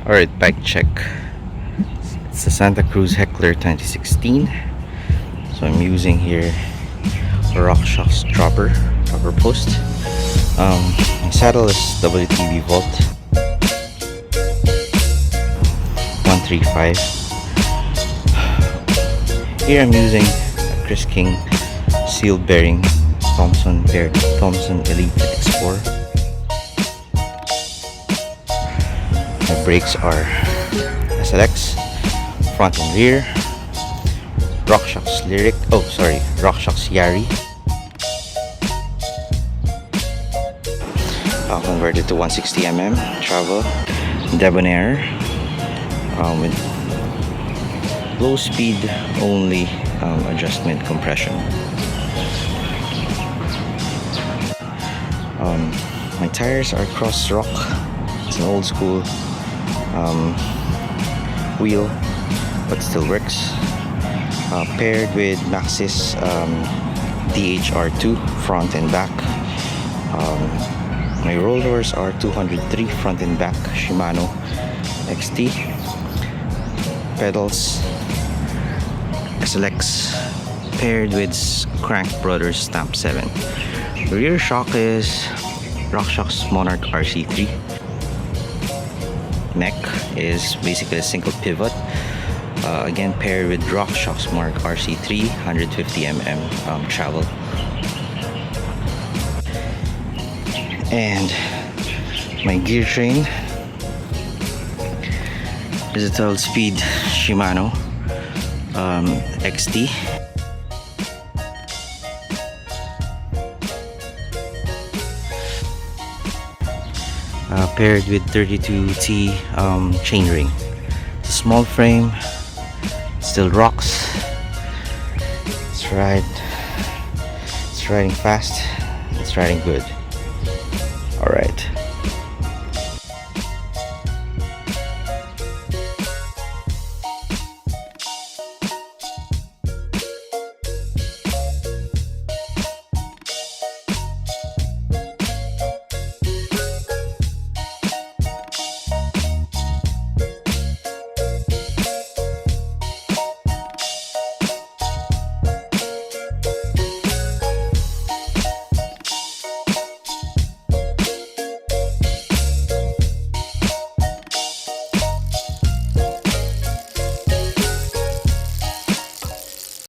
Alright, bike check. It's the Santa Cruz Heckler 2016. So I'm using here a Rockshox dropper post. My saddle is WTV Volt 135. Here I'm using a Chris King sealed bearing Thompson Elite X4. My brakes are SLX, front and rear, Rockshox Rockshox Yari. Converted to 160mm travel, Debonair, with low speed only adjustment compression. My tires are Cross Rock. It's an old school wheel, but still works. Paired with Maxxis DHR2 front and back. My rollers are 203 front and back Shimano XT. Pedals SLX paired with Crank Brothers Stamp 7. The rear shock is Rockshox Monarch RC3. Neck is basically a single pivot, again paired with Rockshox Monarch RC3 150mm travel. And my gear train digital speed Shimano XT. Paired with 32T chainring. It's a small frame, still rocks. It's riding fast, it's riding good. Alright.